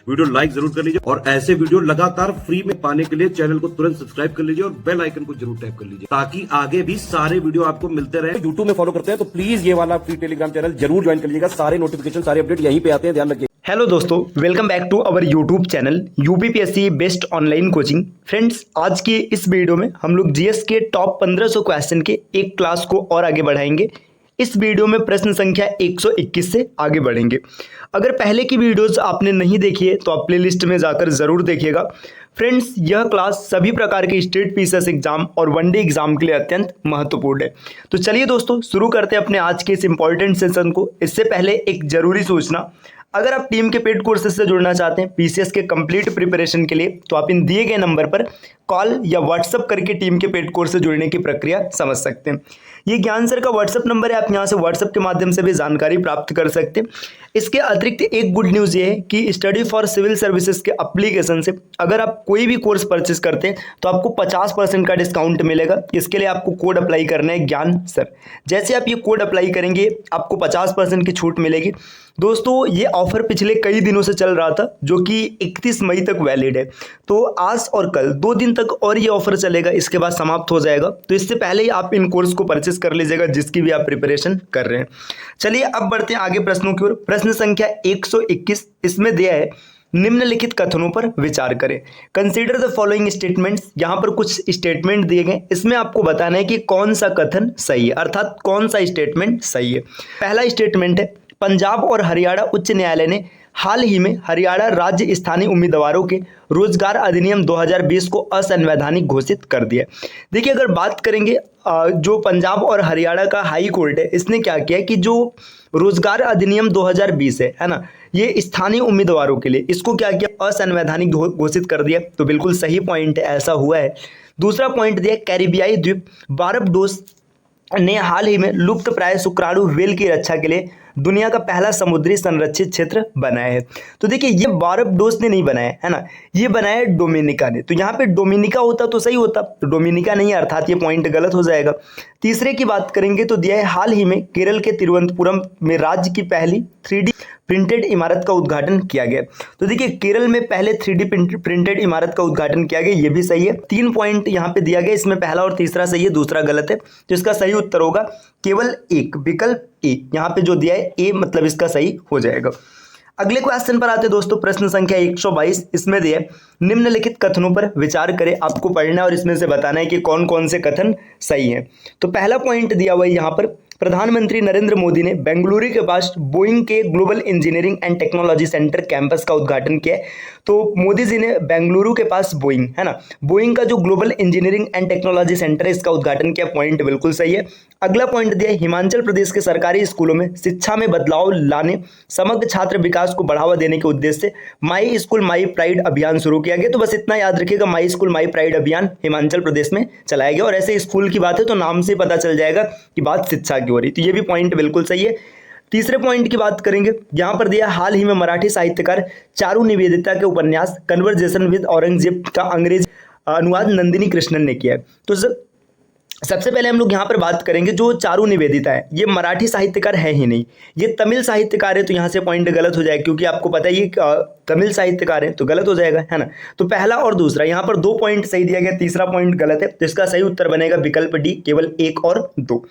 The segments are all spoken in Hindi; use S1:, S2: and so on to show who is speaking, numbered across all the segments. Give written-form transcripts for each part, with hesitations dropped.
S1: वीडियो लाइक जरूर कर लीजिए और ऐसे वीडियो लगातार फ्री में पाने के लिए चैनल को तुरंत सब्सक्राइब कर लीजिए और बेल आइकन को जरूर टैप कर लीजिए ताकि आगे भी सारे वीडियो आपको मिलते रहे। यूट्यूब में फॉलो करते हैं तो प्लीज ये वाला फ्री टेलीग्राम चैनल जरूर ज्वाइन कर लीजिएगा। सारे नोटिफिकेशन सारे अपडेट यहीं पे आते हैं, ध्यान रखिए।
S2: हेलो दोस्तों, welcome back to our YouTube channel UPPSC best online coaching. Friends, आज की इस वीडियो में हम लोग जीएस के टॉप 1500 क्वेश्चन के एक क्लास को और आगे बढ़ाएंगे। इस वीडियो में प्रश्न संख्या 121 से आगे बढ़ेंगे। अगर पहले की वीडियोस आपने नहीं देखी है तो आप प्लेलिस्ट में जाकर जरूर देखिएगा। फ्रेंड्स, यह क्लास सभी प्रकार के स्टेट पीसीएस एग्जाम और वनडे एग्जाम के लिए अत्यंत महत्वपूर्ण है। तो चलिए दोस्तों, शुरू करते हैं अपने आज के इस इंपॉर्टेंट सेशन को। इससे पहले एक जरूरी सूचना, अगर आप टीम के पेड कोर्सेज से जुड़ना चाहते हैं पीसीएस के कंप्लीट प्रिपरेशन के लिए, तो आप इन दिए गए नंबर पर कॉल या व्हाट्सएप करके टीम के पेड कोर्स से जुड़ने की प्रक्रिया समझ सकते हैं। ये ज्ञान सर का व्हाट्सएप नंबर है, आप यहाँ से व्हाट्सएप के माध्यम से भी जानकारी प्राप्त कर सकते हैं। इसके अतिरिक्त एक गुड न्यूज़ ये है कि स्टडी फॉर सिविल सर्विसेज के एप्लीकेशन से अगर आप कोई भी कोर्स परचेस करते हैं तो आपको 50% का डिस्काउंट मिलेगा। इसके लिए आपको कोड अप्लाई करना है ज्ञान सर। जैसे आप ये कोड अप्लाई करेंगे आपको 50% की छूट मिलेगी। दोस्तों, ये ऑफर पिछले कई दिनों से चल रहा था जो कि 31 मई तक वैलिड है। तो आज और कल 2 दिन तक और ये ऑफर चलेगा, इसके बाद समाप्त हो जाएगा। तो इससे पहले ही आप इन कोर्स को परचेस कर लीजिएगा जिसकी भी आप प्रिपरेशन कर रहे हैं। चलिए अब बढ़ते हैं आगे प्रश्नों की ओर। प्रश्न संख्या 121 इसमें दिया है, निम्नलिखित कथनों पर विचार करें। Consider the following statements. यहाँ पर कुछ स्टेटमेंट दिए गए, इसमें आपको बताना है कि कौन सा कथन सही है, अर्थात कौन सा स्टेटमेंट सही है। पहला स्टेटमेंट है, पंजाब और हरियाणा उच्च न्यायालय ने हाल ही में हरियाणा राज्य स्थानीय उम्मीदवारों के रोजगार अधिनियम 2020 को असंवैधानिक घोषित कर दिया। देखिए, अगर बात करेंगे जो पंजाब और हरियाणा का हाई कोर्ट है, इसने क्या किया कि जो रोजगार अधिनियम 2020 है ना, ये स्थानीय उम्मीदवारों के लिए इसको क्या किया, असंवैधानिक घोषित कर दिया। तो बिल्कुल सही पॉइंट है, ऐसा हुआ है। दूसरा पॉइंट दिया, कैरिबियाई द्वीप बारबडोस ने हाल ही में लुप्त प्राय शुक्राणु व्हेल की रक्षा के लिए दुनिया का पहला समुद्री संरक्षित क्षेत्र बनाया है। तो देखिए, ये बारबडोस ने नहीं बनाया है ना, ये बनाया डोमिनिका ने। तो यहाँ पे डोमिनिका होता तो सही होता, तो डोमिनिका नहीं है, अर्थात ये पॉइंट गलत हो जाएगा। तीसरे की बात करेंगे तो दिया है, हाल ही में केरल के तिरुवनंतपुरम में राज्य की पहली 3D प्रिंटेड इमारत का उद्घाटन किया गया। तो देखिए, केरल में पहले 3D प्रिंटेड इमारत का उद्घाटन किया गया, ये भी सही है। 3 पॉइंट यहाँ पे दिया गया, इसमें पहला और तीसरा सही है, दूसरा गलत है। तो इसका सही उत्तर होगा केवल एक, विकल्प ए। यहाँ पे जो दिया है ए, मतलब इसका सही हो जाएगा। अगले क्वेश्चन पर आते दोस्तों, प्रश्न संख्या 122 इसमें दिया है, निम्नलिखित कथनों पर विचार करें। आपको पढ़ना है और इसमें से बताना है कि कौन कौन से कथन सही हैं। तो पहला पॉइंट दिया हुआ है यहाँ पर, प्रधानमंत्री नरेंद्र मोदी ने बेंगलुरु के पास बोइंग के global engineering and technology centre campus का उद्घाटन किया है। तो मोदी जी ने बेंगलुरु के पास बोइंग है ना, बोइंग का जो global engineering and technology centre है इसका उद्घाटन किया। पॉइंट बिल्कुल सही है। अगला पॉइंट दिया है, हिमाचल प्रदेश के सरकारी स्कूलों में शिक्षा में बदलाव लाने, समग्र छात्र विकास को बढ़ावा देने के उद्देश्य से माई स्कूल माई प्राइड अभियान शुरू किया गया। तो बस इतना याद रखिएगा, माई स्कूल माई प्राइड अभियान हिमाचल प्रदेश में चलाया गया। और ऐसे स्कूल की बात है तो नाम से पता चल जाएगा कि बात शिक्षा की हो रही। तो ये भी पॉइंट बिल्कुल सही है। तीसरे पॉइंट की बात करेंगे, यहाँ पर दिया, हाल ही में मराठी साहित्यकार चारू निवेदिता के उपन्यास कन्वर्जेशन विद औरंगजेब का अंग्रेजी अनुवाद नंदिनी कृष्णन ने किया है। तो सबसे पहले हम लोग यहाँ पर बात करेंगे, जो चारू निवेदिता है ये मराठी साहित्यकार है ही नहीं, ये तमिल साहित्यकार है। तो यहाँ से पॉइंट गलत हो जाएगा, क्योंकि आपको पता है ये तमिल साहित्यकार है, तो गलत हो जाएगा, है ना। तो पहला और दूसरा, यहाँ पर 2 पॉइंट सही दिया गया, तीसरा पॉइंट गलत है। तो इसका सही उत्तर बनेगा विकल्प डी, केवल 1 और 2।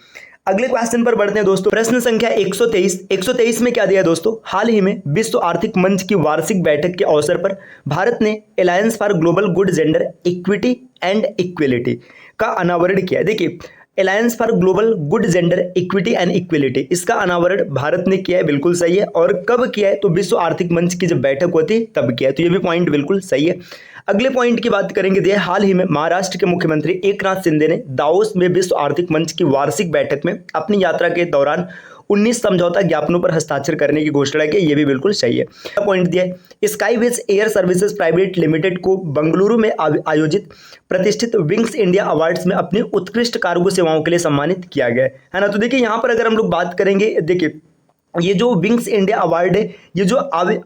S2: अगले क्वेश्चन पर बढ़ते हैं दोस्तों, प्रश्न संख्या 123 में क्या दिया है दोस्तों, हाल ही में विश्व आर्थिक मंच की वार्षिक बैठक के अवसर पर भारत ने alliance for global good gender equity and equality का अनावरण किया है। देखिए, alliance for global good gender equity and equality, इसका अनावरण भारत ने किया है, बिल्कुल सही है। और कब किया है, तो विश्व आर्थिक मंच की जब बैठक होती तब किया है। तो ये भी पॉइंट बिल्कुल सही है। अगले पॉइंट की बात करेंगे, दिया हाल ही में महाराष्ट्र के मुख्यमंत्री एकनाथ शिंदे ने दावोस में विश्व आर्थिक मंच की वार्षिक बैठक में अपनी यात्रा के दौरान 19 समझौता ज्ञापनों पर हस्ताक्षर करने की घोषणा की। ये भी बिल्कुल सही है। पॉइंट दिया है, स्काईवेज एयर सर्विसेज प्राइवेट लिमिटेड को बेंगलुरु में आयोजित प्रतिष्ठित विंग्स इंडिया अवार्ड्स में अपनी उत्कृष्ट कार्गो सेवाओं के लिए सम्मानित किया गया है ना। तो देखिए, यहाँ पर अगर हम लोग बात करेंगे, देखिए ये जो विंग्स इंडिया अवार्ड है, ये जो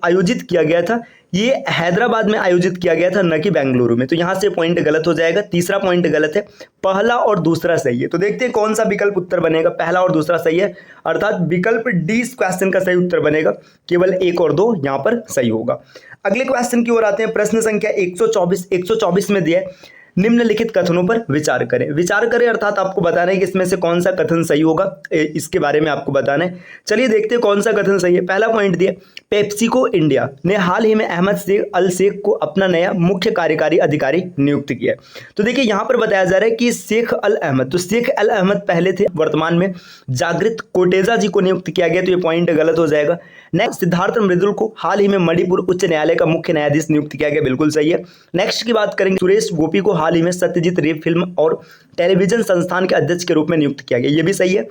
S2: आयोजित किया गया था, ये हैदराबाद में आयोजित किया गया था, न कि बेंगलुरु में। तो यहाँ से पॉइंट गलत हो जाएगा। तीसरा पॉइंट गलत है, पहला और दूसरा सही है। तो देखते हैं कौन सा विकल्प उत्तर बनेगा। पहला और दूसरा सही है, अर्थात विकल्प डी इस क्वेश्चन का सही उत्तर बनेगा। केवल 1 और 2 यहाँ पर सही होगा। अगले क्वेश्चन की ओर आते हैं। प्रश्न संख्या 124 में दिया है, निम्नलिखित कथनों पर विचार करें। विचार करें अर्थात आपको बताना है कि इसमें से कौन सा कथन सही होगा, इसके बारे में आपको बताना है। चलिए देखते हैं कौन सा कथन सही है। पहला पॉइंट दिया, पेप्सिको इंडिया ने हाल ही में अहमद शेख अल शेख को अपना नया मुख्य कार्यकारी अधिकारी नियुक्त किया। तो देखिए यहाँ पर बताया जा रहा है कि शेख अल अहमद, तो शेख अल अहमद पहले थे, वर्तमान में जागृत कोटेजा जी को नियुक्त किया गया। तो ये पॉइंट गलत हो जाएगा। नेक्स्ट, सिद्धार्थ मृदुल को हाल ही में मणिपुर उच्च न्यायालय का मुख्य न्यायाधीश नियुक्त किया गया, बिल्कुल सही है। नेक्स्ट की बात करेंगे, सुरेश गोपी को हाल ही में सत्यजीत रे फिल्म और टेलीविजन संस्थान के अध्यक्ष के रूप में नियुक्त किया गया, ये भी सही है।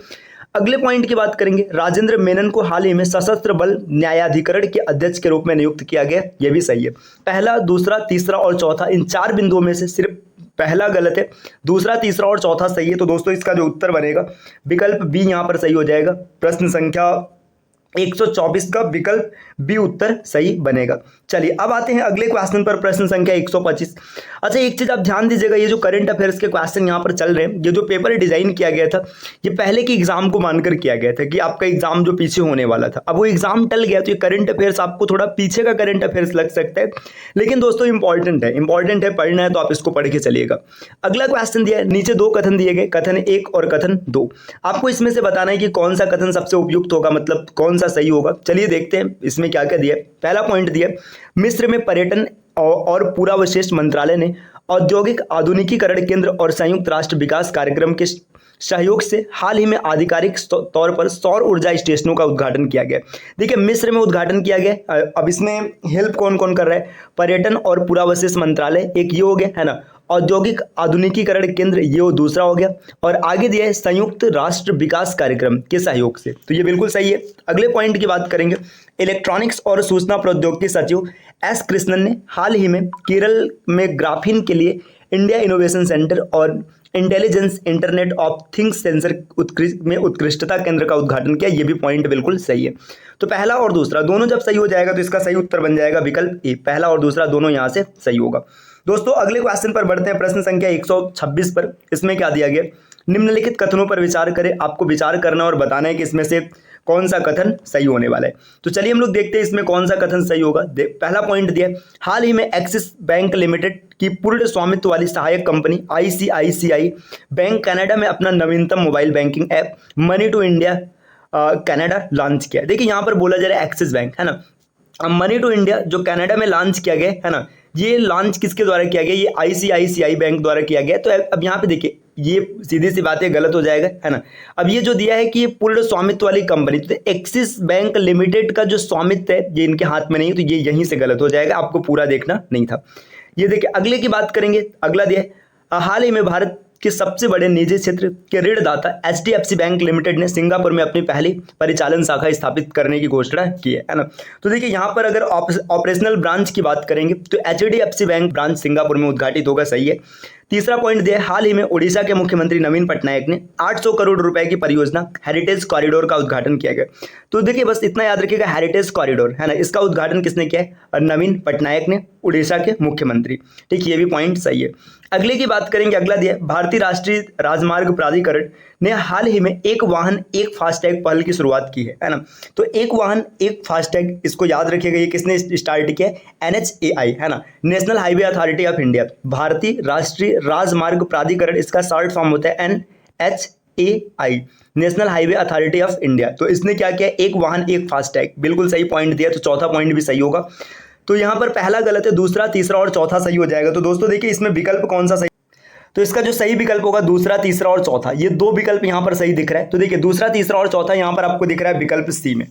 S2: अगले पॉइंट की बात करेंगे, राजेंद्र मेनन को हाल ही में सशस्त्र बल न्यायाधिकरण के अध्यक्ष के रूप में नियुक्त किया गया, ये भी सही है। पहला, दूसरा, तीसरा और चौथा, इन 4 बिंदुओं में से सिर्फ पहला गलत है, दूसरा, तीसरा और चौथा सही है। तो दोस्तों इसका जो उत्तर बनेगा विकल्प बी यहाँ पर सही हो जाएगा। प्रश्न संख्या 124 का विकल्प बी उत्तर सही बनेगा। चलिए अब आते हैं अगले क्वेश्चन पर, प्रश्न संख्या 125। अच्छा, एक चीज आप ध्यान दीजिएगा, ये जो करंट अफेयर्स के क्वेश्चन यहाँ पर चल रहे हैं, ये जो पेपर डिजाइन किया गया था, ये पहले के एग्जाम को मानकर किया गया था कि आपका एग्जाम जो पीछे होने वाला था, अब वो एग्जाम टल गया। तो ये करंट अफेयर्स आपको थोड़ा पीछे का करंट अफेयर्स लग सकता है, लेकिन दोस्तों इंपॉर्टेंट है, पढ़ना है तो आप इसको पढ़ के चलिएगा। अगला क्वेश्चन दिया है, नीचे 2 कथन दिए गए, कथन 1 और कथन 2। आपको इसमें से बताना है कि कौन सा कथन सबसे उपयुक्त होगा, मतलब कौन सा सही होगा। चलिए देखते हैं इसमें क्या क्या दिया है। पहला पॉइंट दिया, मिस्र में पर्यटन और पुरावशेष मंत्रालय ने औद्योगिक आधुनिकीकरण केंद्र और संयुक्त राष्ट्र विकास कार्यक्रम के सहयोग से हाल ही में आधिकारिक तौर पर सौर ऊर्जा स्टेशनों का उद्घाटन किया गया। देखिए मिस्र में उद्घाटन किया गया। अब इसमें हेल्प कौन कौन कर रहा है, पर्यटन और पुरावशेष मंत्रालय एक ये हो गया है ना, औद्योगिक आधुनिकीकरण केंद्र ये वो दूसरा हो गया, और आगे दिया है संयुक्त राष्ट्र विकास कार्यक्रम के सहयोग से, तो ये बिल्कुल सही है। अगले पॉइंट की बात करेंगे, इलेक्ट्रॉनिक्स और सूचना प्रौद्योगिकी सचिव एस कृष्णन ने हाल ही में केरल में ग्राफीन के लिए इंडिया इनोवेशन सेंटर और intelligence internet of things sensor में उत्कृष्टता केंद्र का उद्घाटन किया, ये भी पॉइंट बिल्कुल सही है। तो पहला और दूसरा दोनों जब सही हो जाएगा तो इसका सही उत्तर बन जाएगा विकल्प ए, पहला और दूसरा दोनों यहाँ से सही होगा। दोस्तों अगले क्वेश्चन पर बढ़ते हैं, प्रश्न संख्या 126 पर। इसमें क्या दिया गया, निम्नलिखित कथनों पर विचार करें। आपको विचार करना और बताना है कि इसमें से कौन सा कथन सही होने वाला है। तो चलिए हम लोग देखते हैं इसमें कौन सा कथन सही होगा। पहला पॉइंट दिया, हाल ही में एक्सिस बैंक लिमिटेड की पूर्ण स्वामित्व वाली सहायक कंपनी आईसीआईसीआई बैंक कनाडा में अपना नवीनतम mobile banking app money to India Canada launch किया। देखिए यहाँ पर बोला जा रहा है एक्सिस बैंक है ना, मनी टू इंडिया जो कनाडा में लॉन्च किया गया है ना, ये लॉन्च किसके द्वारा किया गया, ये आईसीआईसीआई बैंक द्वारा किया गया। तो अब यहाँ पे देखिए ये सीधी सी बात है, गलत हो जाएगा है ना। अब ये जो दिया है कि ये पूर्ण स्वामित्व वाली कंपनी, तो एक्सिस बैंक लिमिटेड का जो स्वामित्व है ये इनके हाथ में नहीं है, तो ये यहीं से गलत हो जाएगा, आपको पूरा देखना नहीं था। ये देखिए अगले की बात करेंगे, अगला दिया है, हाल ही में भारत के सबसे बड़े निजी क्षेत्र के ऋणदाता एचडीएफसी बैंक लिमिटेड ने सिंगापुर में अपनी पहली परिचालन शाखा स्थापित करने की घोषणा की है ना। तो देखिए यहाँ पर अगर ऑपरेशनल ब्रांच की बात करेंगे तो एचडीएफसी बैंक ब्रांच सिंगापुर में उद्घाटित होगा, सही है। तीसरा पॉइंट दिया, हाल ही में ओडिशा के मुख्यमंत्री नवीन पटनायक ने 800 करोड़ रुपए की परियोजना हेरिटेज कॉरिडोर का उद्घाटन किया गया। तो देखिए बस इतना याद रखिएगा, हेरिटेज कॉरिडोर है ना, इसका उद्घाटन किसने किया है, नवीन पटनायक ने, उड़ीसा के मुख्यमंत्री। ठीक, ये भी पॉइंट सही है। अगले की बात करेंगे, अगला दिया, भारतीय राष्ट्रीय राजमार्ग प्राधिकरण ने हाल ही में एक वाहन एक फास्टैग पहल की शुरुआत की है ना। तो एक वाहन एक फास्टैग, इसको याद रखिएगा, ये किसने स्टार्ट किया है, एनएचएआई है ना, national highway authority of India, भारतीय राष्ट्रीय राजमार्ग प्राधिकरण, इसका शॉर्ट फॉर्म होता है NHAI, national highway authority of India. तो इसने क्या किया, एक वाहन एक फास्टैग, बिल्कुल सही पॉइंट दिया। तो चौथा पॉइंट भी सही होगा। तो यहाँ पर पहला गलत है, दूसरा तीसरा और चौथा सही हो जाएगा। तो दोस्तों देखिए इसमें विकल्प कौन सा सही, तो इसका जो सही विकल्प होगा दूसरा तीसरा और चौथा, ये 2 विकल्प यहाँ पर सही दिख रहा है। तो देखिए दूसरा तीसरा और चौथा यहाँ पर आपको दिख रहा है विकल्प सी में।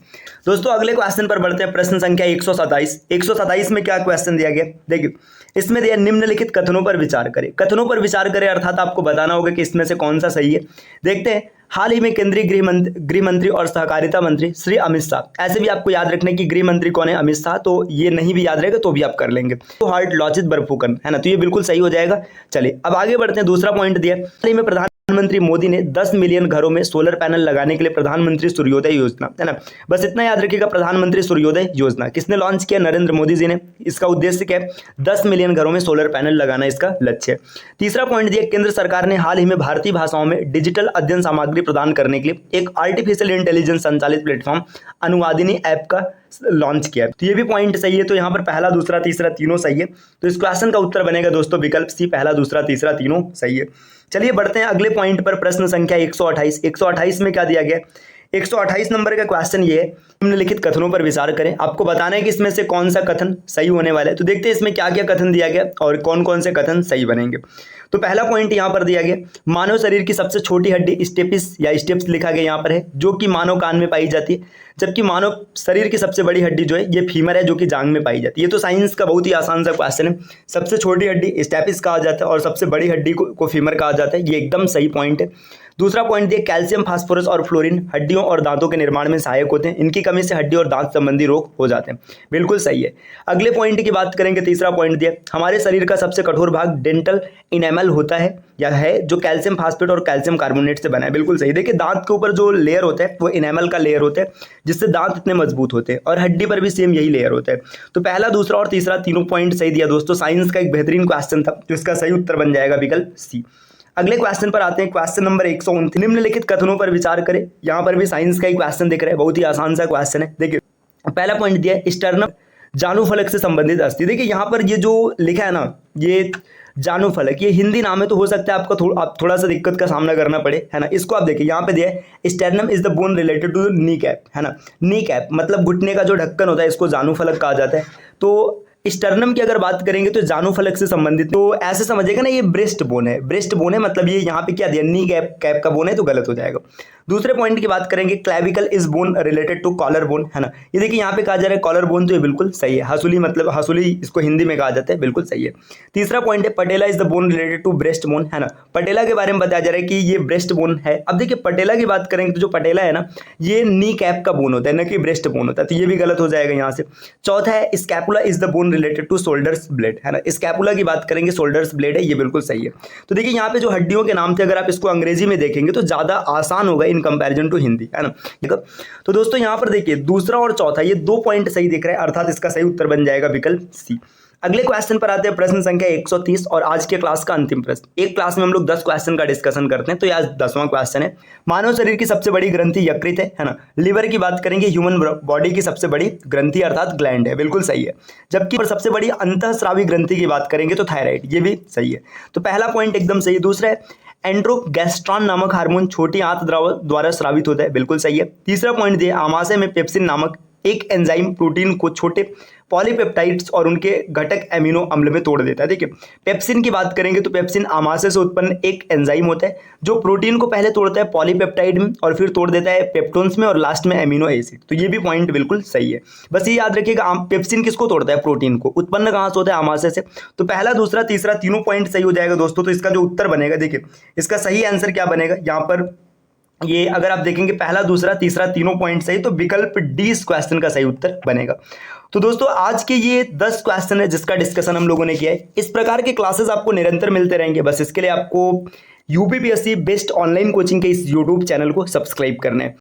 S2: दोस्तों अगले क्वेश्चन पर बढ़ते हैं, प्रश्न संख्या 127 में क्या क्वेश्चन दिया गया, देखिए इसमें दिया, निम्नलिखित कथनों पर विचार करें। कथनों पर विचार करें अर्थात आपको बताना होगा कि इसमें से कौन सा सही है। देखते हैं, हाल ही में केंद्रीय गृह मंत्री और सहकारिता मंत्री श्री अमित शाह, ऐसे भी आपको याद रखना है कि गृह मंत्री कौन है, अमित शाह, तो ये नहीं भी याद रहेगा तो भी आप कर लेंगे। तो हार्ट लॉचित बरफुकन है ना, तो ये बिल्कुल सही हो जाएगा। चलिए अब आगे बढ़ते हैं, दूसरा पॉइंट दिया, हाल ही में प्रधान प्रधानमंत्री मोदी ने 10 मिलियन घरों में सोलर पैनल लगाने के लिए प्रधानमंत्री सूर्योदय योजना, है ना, बस इतना याद रखिएगा, प्रधानमंत्री सूर्योदय योजना किसने लॉन्च किया? नरेंद्र मोदी जी ने। इसका उद्देश्य क्या है? 10 मिलियन घरों में सोलर पैनल लगाना इसका लक्ष्य है। तीसरा पॉइंट दिया, केंद्र सरकार ने हाल ही में भारतीय भाषाओं में डिजिटल अध्ययन सामग्री प्रदान करने के लिए एक आर्टिफिशियल इंटेलिजेंस संचालित प्लेटफॉर्म अनुवादिनी ऐप का लॉन्च किया है। तो ये भी पॉइंट सही है। तो यहाँ पर पहला, दूसरा, तीसरा तीनों सही है। तो इस क्वेश्चन का उत्तर बनेगा दोस्तों विकल्प सी, पहला, दूसरा, तीसरा तीनों सही है। चलिए बढ़ते हैं अगले पॉइंट पर। प्रश्न संख्या 128। 128 में क्या दिया गया? 128 नंबर का क्वेश्चन ये है, निम्नलिखित कथनों पर विचार करें। आपको बताना है कि इसमें से कौन सा कथन सही होने वाला है। तो देखते हैं इसमें क्या क्या कथन दिया गया और कौन कौन से कथन सही बनेंगे। तो पहला पॉइंट यहाँ पर दिया गया, मानव शरीर की सबसे छोटी हड्डी स्टेपिस या स्टेप्स लिखा गया यहाँ पर है, जो कि मानव कान में पाई जाती है, जबकि मानव शरीर की सबसे बड़ी हड्डी जो है ये फीमर है, जो कि जांघ में पाई जाती है। ये तो साइंस का बहुत ही आसान सा क्वेश्चन है। सबसे छोटी हड्डी स्टेपिस कहा जाता है और सबसे बड़ी हड्डी को फीमर कहा जाता है। ये एकदम सही पॉइंट है। दूसरा पॉइंट दिया, कैल्शियम, फास्फोरस और फ्लोरीन हड्डियों और दांतों के निर्माण में सहायक होते हैं, इनकी कमी से हड्डी और दांत संबंधी रोग हो जाते हैं। बिल्कुल सही है। अगले पॉइंट की बात करेंगे, तीसरा पॉइंट दिया, हमारे शरीर का सबसे कठोर भाग डेंटल इनेमल होता है या है, जो कैल्शियम फास्फेट और कैल्शियम कार्बोनेट से बना है। बिल्कुल सही। देखिए दांत के ऊपर जो लेयर होता है वो इनेमल का लेयर होता है, जिससे दांत इतने मजबूत होते हैं, और हड्डी पर भी सेम यही लेयर होता है। तो पहला, दूसरा और तीसरा तीनों पॉइंट सही दिया दोस्तों। साइंस का एक बेहतरीन क्वेश्चन था, तो इसका सही उत्तर बन जाएगा विकल्प सी। अगले क्वेश्चन पर आते हैं, क्वेश्चन नंबर 129। निम्नलिखित कथनों पर विचार करें। यहाँ पर भी साइंस का एक क्वेश्चन दिख रहा है, बहुत ही आसान सा क्वेश्चन है। देखिए पहला पॉइंट दिया है, स्टर्नम जानुफलक से संबंधित अस्थि। देखिए यहाँ पर ये जो लिखा है ना, ये जानुफलक, ये हिंदी नाम है, तो हो सकता है आपको आप थोड़ा सा दिक्कत का सामना करना पड़े, है ना। इसको आप देखिए यहाँ पे दिया है, sternum is the bone related to knee cap, है ना। नी कैप मतलब घुटने का जो ढक्कन होता है, इसको जानुफलक कहा जाता है। तो स्टर्नम की अगर बात करेंगे तो जानुफलक से संबंधित, तो ऐसे समझिएगा ना, ये ब्रेस्ट बोन है। ब्रेस्ट बोन है मतलब ये यहाँ पे क्या दिया, नी कैप का बोन है, तो गलत हो जाएगा। दूसरे पॉइंट की बात करेंगे, clavicle is bone related to collar bone, है ना। ये देखिए यहाँ पे कहा जा रहा है कॉलर बोन, तो ये बिल्कुल सही है। हसूली मतलब हसूली इसको हिंदी में कहा जाता है, बिल्कुल सही है। तीसरा पॉइंट है, patella is the bone related to breast bone, है ना। पटेला के बारे में बताया जा रहा है कि ये ब्रेस्ट बोन है। अब देखिए पटेला की बात करेंगे तो जो पटेला है ना, ये नी कैप का बोन होता है, न कि ब्रेस्ट बोन होता है, तो ये भी गलत हो जाएगा यहाँ से। चौथा है, scapula is the bone related to shoulders blade, है ना। स्कैपुला की बात करेंगे, शोल्डर्स ब्लेड है, ये बिल्कुल सही है। तो देखिए यहाँ पे जो हड्डियों के नाम थे, अगर आप इसको अंग्रेजी में देखेंगे तो ज्यादा आसान होगा इन कंपैरिजन टू हिंदी, है ना। तो दोस्तों यहाँ पर देखिए दूसरा और चौथा, ये 2 पॉइंट सही दिख रहा है, अर्थात इसका सही उत्तर बन जाएगा विकल्प सी। अगले क्वेश्चन पर आते हैं, प्रश्न संख्या 130 और आज के क्लास का अंतिम प्रश्न। एक क्लास में हम लोग 10 क्वेश्चन का डिस्कशन करते हैं, तो ये आज 10वां क्वेश्चन है। मानव शरीर की सबसे बड़ी ग्रंथि यकृत है ना। लिवर की बात करेंगे, ह्यूमन बॉडी की सबसे बड़ी ग्रंथि अर्थात ग्लैंड है, बिल्कुल सही है। जबकि सबसे बड़ी अंतःस्रावी ग्रंथि की बात करेंगे तो थायराइड, ये भी सही है। तो पहला पॉइंट एकदम सही है। दूसरा है, एंड्रोगेस्ट्रॉन नामक हार्मोन छोटी आंत द्वारा स्रावित होता है, बिल्कुल सही है। तीसरा पॉइंट दिया, आमाशय में पेप्सिन नामक एक एंजाइम प्रोटीन को छोटे पॉलीपेप्टाइड्स और उनके घटक एमिनो अम्ल में तोड़ देता है। देखिए पेप्सिन की बात करेंगे तो पेप्सिन आमाशय से उत्पन्न एक एंजाइम होता है, जो प्रोटीन को पहले तोड़ता है पॉलीपेप्टाइड में और फिर तोड़ देता है पेप्टोन्स में और लास्ट में एमिनो एसिड। तो ये भी पॉइंट बिल्कुल सही है। बस ये याद रखिएगा, पेप्सिन किसको तोड़ता है? प्रोटीन को। उत्पन्न कहाँ से होता है? आमाशय से। तो पहला, दूसरा, तीसरा तीनों पॉइंट सही हो जाएगा दोस्तों। तो इसका जो उत्तर बनेगा, देखिए इसका सही आंसर क्या बनेगा यहाँ पर, ये अगर आप देखेंगे पहला, दूसरा, तीसरा तीनों पॉइंट सही, तो विकल्प डी इस क्वेश्चन का सही उत्तर बनेगा। तो दोस्तों आज के ये 10 क्वेश्चन है जिसका डिस्कशन हम लोगों ने किया है। इस प्रकार के क्लासेस आपको निरंतर मिलते रहेंगे। बस इसके लिए आपको यूपीपीएससी बेस्ट ऑनलाइन कोचिंग के इस यूट्यूब चैनल को सब्सक्राइब करना है।